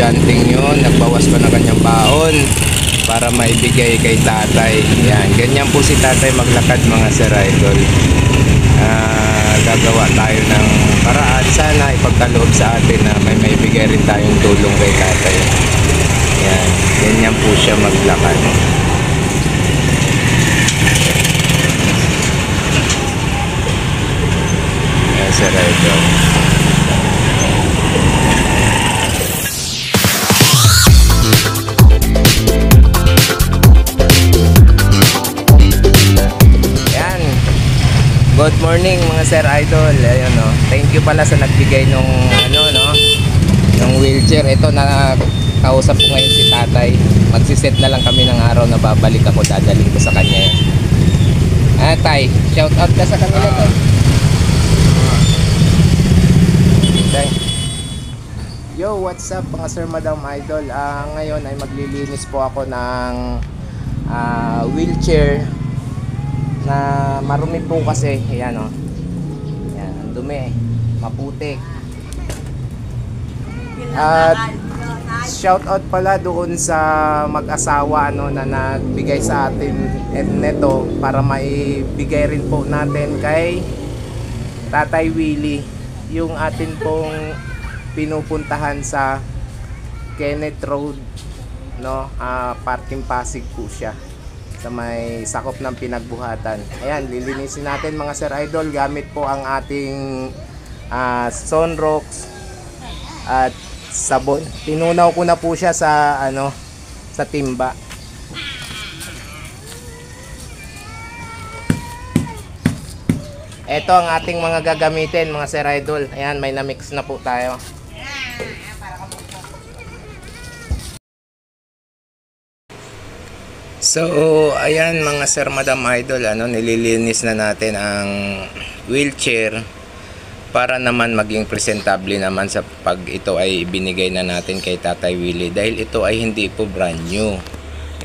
estudyanteng yun, nagbawas pa na kanyang baon para maibigay kay tatay. Yan, ganyan po si tatay maglakad mga sir idol. Gagawa tayo ng paraan, sana ipagkaloob sa atin na may maibigay rin tayong tulong kay tatay. Yan, ganyan po siya maglakad. Yan sir idol. Good morning mga sir idol. Ayun no. Thank you pala sa nagbigay nung nung wheelchair. Ito na kausap ko ngayon si tatay. Magsiset na lang kami ng araw na babalik ako, dadalhin ko sa kanya yan. Tay, shout out ka sa kanila to. Tay. Yo, what's up mga sir madam idol. Ngayon ay maglilinis po ako ng wheelchair na marumi po kasi. Ayan o, ayan, ang dumi, maputik. At shout out pala doon sa mag-asawa na nagbigay sa atin neto para maibigay rin po natin kay Tatay Willie yung atin pong pinupuntahan sa Kenneth Road, parking Pasig po siya, sa may sakop ng pinagbuhatan. Ayan, lilinisin natin mga sir idol gamit po ang ating Sunrox at sabon. Tinunaw ko na po siya sa sa timba. Ito ang ating mga gagamitin mga sir idol. Ayan, may na-mix na po tayo. So, ayan mga sir madam idol, nililinis na natin ang wheelchair para naman maging presentable naman sa pag ito ay ibinigay na natin kay Tatay Willie, dahil ito ay hindi po brand new.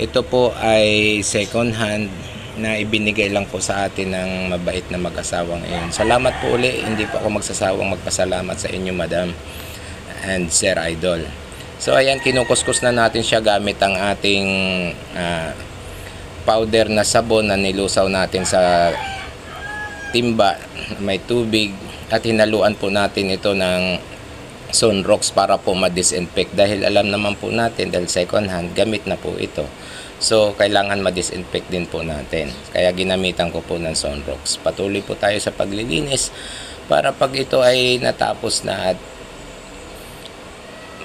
Ito po ay second hand na ibinigay lang po sa atin ng mabait na mag-asawang iyon. Salamat po uli, hindi po ako magsasawang magpasalamat sa inyo madam and sir idol. So ayan, kinukuskus na natin siya gamit ang ating powder na sabon na nilusaw natin sa timba, may tubig, at hinaluan po natin ito ng Sunrox para po ma-disinfect, dahil alam naman po natin dahil second hand, gamit na po ito. So kailangan ma-disinfect din po natin, kaya ginamitan ko po ng Sunrox. Patuloy po tayo sa paglilinis para pag ito ay natapos na at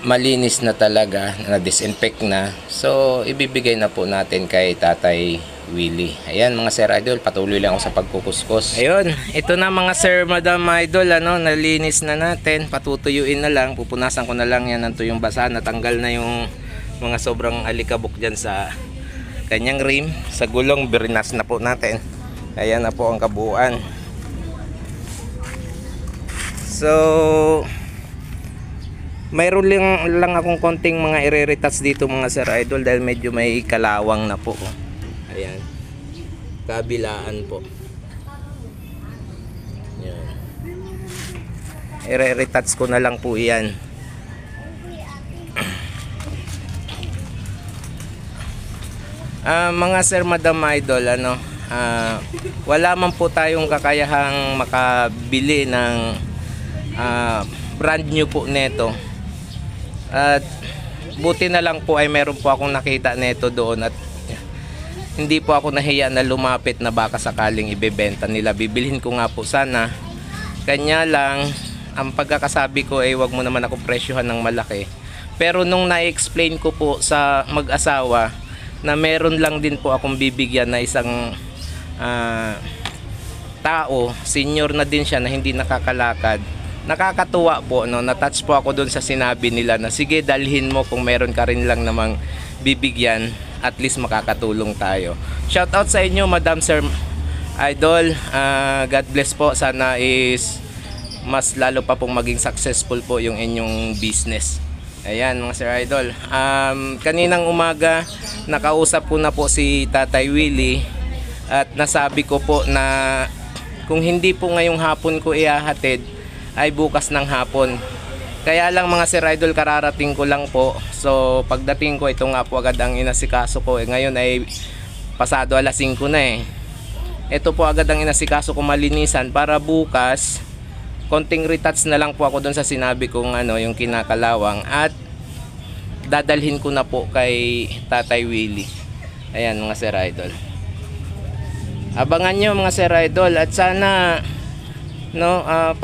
malinis na talaga, na-disinfect na, so ibibigay na po natin kay Tatay Willie. Ayan mga sir idol, patuloy lang ako sa pagkukuskus. Ayun, ito na mga sir madam idol, nalinis na natin. Patutuyuin na lang, pupunasan ko na lang yan ng tuyong basa. Natanggal na yung mga sobrang alikabok dyan sa kanyang rim. Sa gulong, birinas na po natin. Ayan na po ang kabuuan. So mayroon lang akong konting mga i-retouch dito mga sir idol, dahil medyo may kalawang na po. Ayan, kabilaan po. Ayan, i-retouch ko na lang po yan. Mga sir madam idol, wala man po tayong kakayahang makabili ng brand new po neto. At buti na lang po ay meron po akong nakita neto doon, at hindi po ako nahiya na lumapit na baka sakaling ibebenta nila. Bibilhin ko nga po sana, kanya lang ang pagkakasabi ko ay wag mo naman ako presyohan ng malaki. Pero nung na-explain ko po sa mag-asawa na meron lang din po akong bibigyan na isang tao, senior na din siya na hindi nakakalakad, nakakatuwa po, na-touch po ako doon sa sinabi nila na sige, dalhin mo kung meron ka rin lang namang bibigyan, at least makakatulong tayo. Shout out sa inyo madam sir idol, God bless po. Sana is mas lalo pa pong maging successful po yung inyong business. Ayan mga sir idol, kaninang umaga nakausap ko na po si Tatay Willie, at nasabi ko po na kung hindi po ngayong hapon ko ihahatid, ay bukas ng hapon Kaya lang mga Sir Idol, kararating ko lang po. So pagdating ko, ito nga po agad ang inasikaso ko. Ngayon ay pasado alas 5 na eh. Ito po agad ang inasikaso ko malinisan para bukas konting retouch na lang po ako doon sa sinabi kong yung kinakalawang, at dadalhin ko na po kay Tatay Willie. Ayan mga Sir Idol. Abangan nyo mga Sir Idol, at sana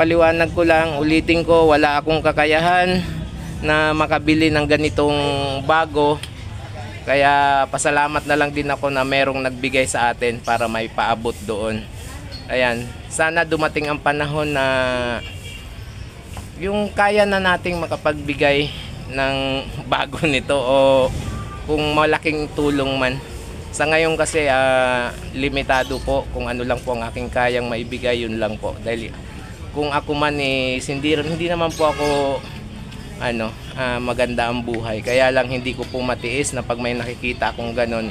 paliwanag ko lang, ulitin ko, wala akong kakayahan na makabili ng ganitong bago. Kaya pasalamat na lang din ako na merong nagbigay sa atin para may paabot doon. Ayan, sana dumating ang panahon na yung kaya na nating makapagbigay ng bago nito, o kung malaking tulong man. Sa ngayon kasi limitado po, kung ano lang po ang aking kayang maibigay, yun lang po. Dahil kung ako man hindi naman po ako maganda ang buhay. Kaya lang hindi ko po matiis na pag may nakikita akong ganon,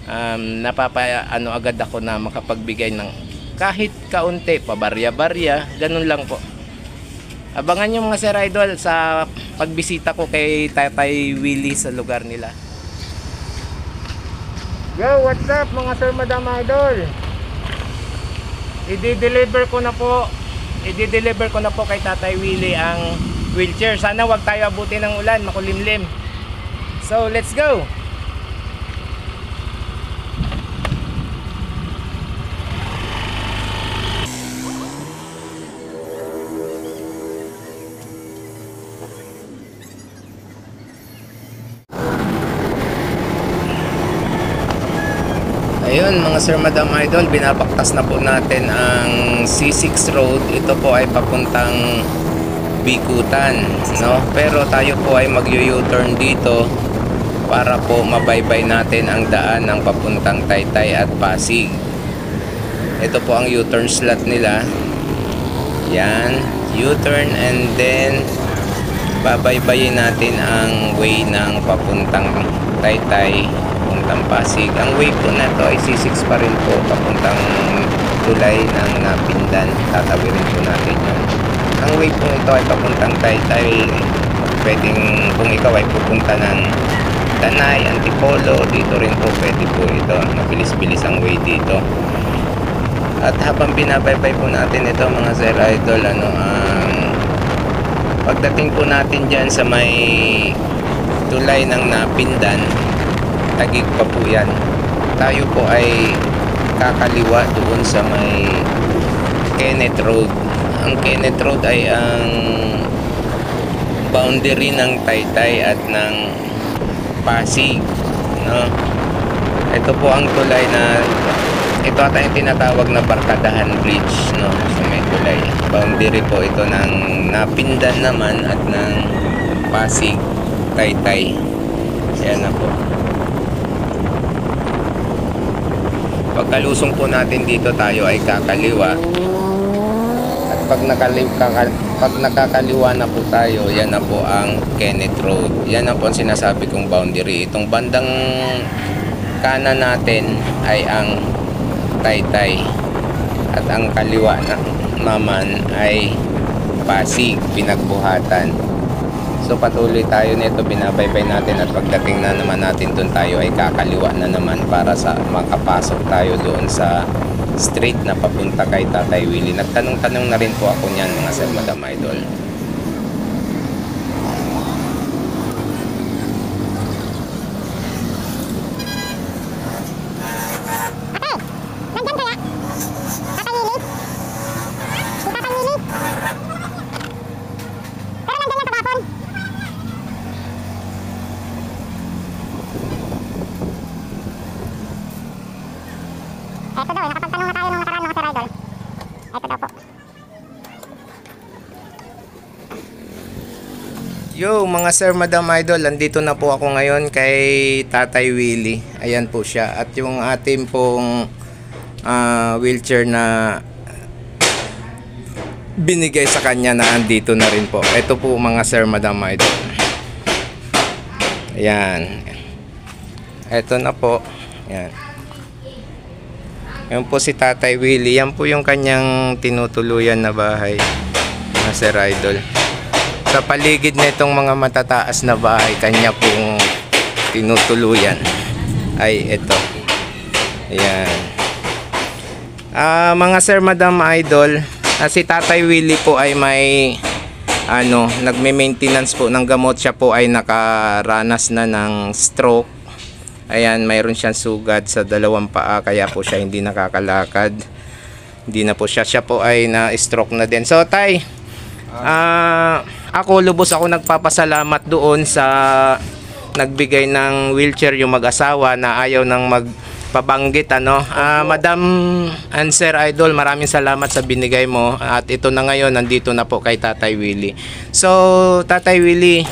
agad ako na makapagbigay ng kahit kaunti, pabarya-barya, ganun lang po. Abangan nyo mga Sir Idol sa pagbisita ko kay Tatay Willie sa lugar nila. Yo, what's up mga Sir Madam Idol? I-deliver ko na po kay Tatay Willie ang wheelchair. Sana wag tayo abutin ng ulan, makulimlim. So, let's go! Ayun mga Sir Madam Idol, binabaktas na po natin ang C6 Road. Ito po ay papuntang Bikutan, pero tayo po ay mag-U-turn dito para po mabaybay natin ang daan ng papuntang Taytay at Pasig. Ito po ang U-turn slot nila. Yan, U-turn, and then babaybayin natin ang way ng papuntang Taytay, papuntang Pasig. Ang way po na to ay C6 pa rin po, papuntang tulay ng Napindan. Tatawirin po natin yun. Ang way po ito ay papuntang Taytay. Pwedeng kung ikaw ay pupunta ng Tanay, Antipolo, dito rin po pwede po ito. Mabilis-bilis ang way dito. At habang binabaybay po natin ito mga Sir Idol, pagdating po natin dyan sa may tulay ng Napindan, Tagig pa po yan. Tayo po ay kakaliwa doon sa may Kenneth Road. Ang Kenneth Road ay ang boundary ng Taytay at ng Pasig, Ito po ang tulay na ito at yung tinatawag na Barkadahan Bridge, sa may tulay. Boundary po ito ng Napindan naman at ng Pasig, Taytay. Yan na po. Pagkalusong po natin dito, tayo ay kakaliwa. At pag nakakaliwa na po tayo, yan na po ang Kenneth Road. Yan na po ang sinasabi kong boundary. Itong bandang kanan natin ay ang Taytay. At ang kaliwa naman ay Pasig, Pinagbuhatan. So patuloy tayo nito, binabaybay natin, at pagdating na naman natin doon, tayo ay kakaliwa na naman para sa makapasok tayo doon sa street na papunta kay Tatay Willie. Nagtanong-tanong na rin po ako niyan mga Sir Madam Idol. Ito daw, nakapagtanong na tayo nung nakaraan mga Sir Idol. Ito daw po. Yo mga Sir Madam Idol, andito na po ako ngayon kay Tatay Willie. Ayan po siya. At yung ating pong wheelchair na binigay sa kanya na andito na rin po. Ito po mga Sir Madam Idol. Ayan. Ito na po. Ayan. Yan po si Tatay Willie. Yan po yung kanyang tinutuluyan na bahay na Sir Idol. Sa paligid na itong mga matataas na bahay, kanya pong tinutuluyan ay ito. Ayan. Mga sir, madam, idol, si Tatay Willie po ay may nagme-maintenance po ng gamot. Siya po ay nakaranas na ng stroke. Ayan, mayroon siyang sugat sa dalawang paa, kaya po siya hindi nakakalakad. Hindi na po siya po ay na-stroke na din. So tay, ako lubos ako nagpapasalamat doon sa nagbigay ng wheelchair, yung mag-asawa na ayaw nang magpabanggit Madam and Sir Idol, maraming salamat sa binigay mo, at ito na ngayon nandito na po kay Tatay Willie. So Tatay Willie,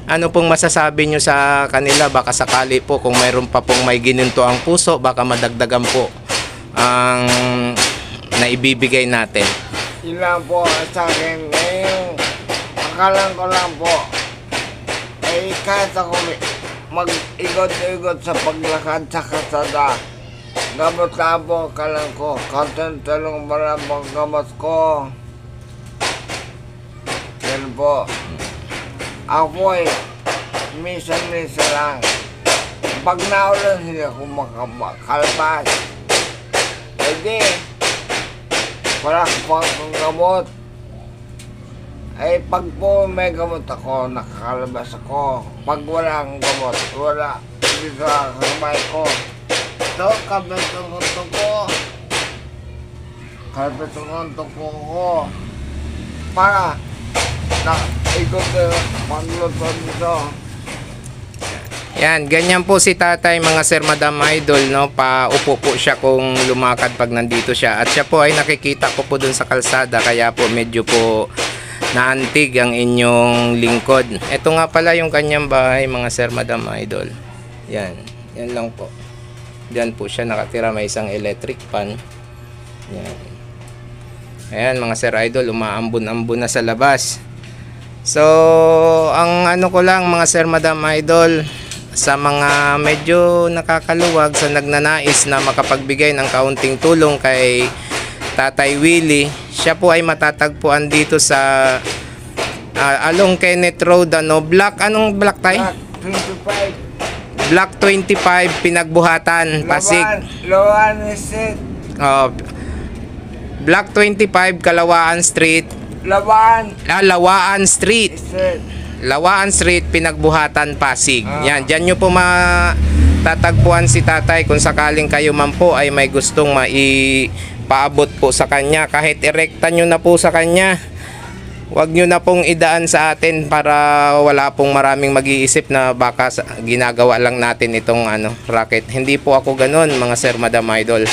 ano pong masasabi nyo sa kanila? Baka sakali po kung mayroon pa pong may gininto ang puso, baka madagdagan po ang naibibigay natin. Yun lang po sa akin. Akalan ko lang po, kahit ako mag-igot-igot sa paglakad sa kasada, gamot lang po, akalan ko. Katantalong maramang gamot ko. Yan po. Ako minsan-minsan lang. Pag naulan, hindi ako makakalabas. Hindi. Wala ko pang gamot. Pag po may gamot ako, nakakalabas ako. Pag walang gamot, wala. Hindi sa kamay ko. Ito, kapitong ko. Kapitong ko. Para ikot pagluto dito. Yan, ganyan po si Tatay, mga sir, madam, idol, no? Paupo po siya kung lumakad pag nandito siya. At siya po ay nakikita ko po dun sa kalsada, kaya po medyo po naantig ang inyong lingkod. Ito nga pala yung kanyang bahay, mga sir, madam, idol. Yan, yan lang po. Diyan po siya nakatira, may isang electric fan. Yan. Ayan, mga sir, idol, umaambon-ambon na sa labas. So, ang ano ko lang, mga sir, madam, idol, sa mga medyo nakakaluwag, sa nagnanais na makapagbigay ng kaunting tulong kay Tatay Willie, siya po ay matatagpuan dito sa along Kenneth Road, block, anong block tayo? Block 25, Pinagbuhatan, Pasig. Lawaan Street. Block 25, Kalawaan Street. Lawaan Street. Lawaan Street, Pinagbuhatan, Pasig. Yan, diyan nyo po matatagpuan si Tatay kung sakaling kayo man po ay may gustong maipaabot po sa kanya. Kahit erekta nyo na po sa kanya, huwag nyo na pong idaan sa atin para wala pong maraming mag-iisip na baka ginagawa lang natin itong racket. Hindi po ako ganun, mga sir, madam, idol.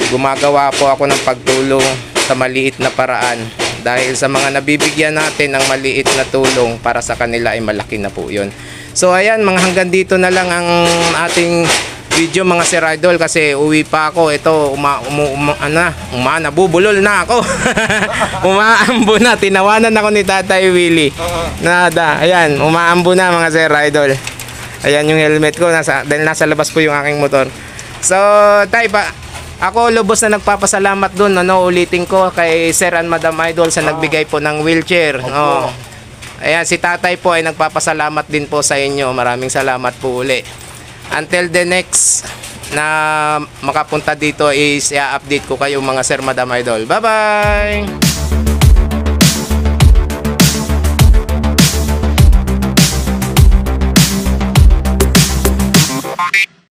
Gumagawa po ako ng pagtulong sa maliit na paraan. Dahil sa mga nabibigyan natin ng maliit na tulong, para sa kanila ay malaki na po yun. So ayan, mga hanggang dito na lang ang ating video, mga sir, idol, kasi uwi pa ako. Ito, nabubulol na ako. Umaambo na, tinawanan ako ni Tatay Willie. Nada, ayan, umaambo na, mga sir, idol. Ayan yung helmet ko, dahil nasa labas po yung aking motor. So, Tay, ako lubos na nagpapasalamat doon, ulitin ko kay Sir and Madam Idol sa nagbigay po ng wheelchair. Ayan, si Tatay po ay nagpapasalamat din po sa inyo. Maraming salamat po uli. Until the next na makapunta dito is i-update ko kayo, mga Sir, Madam Idol. Bye-bye!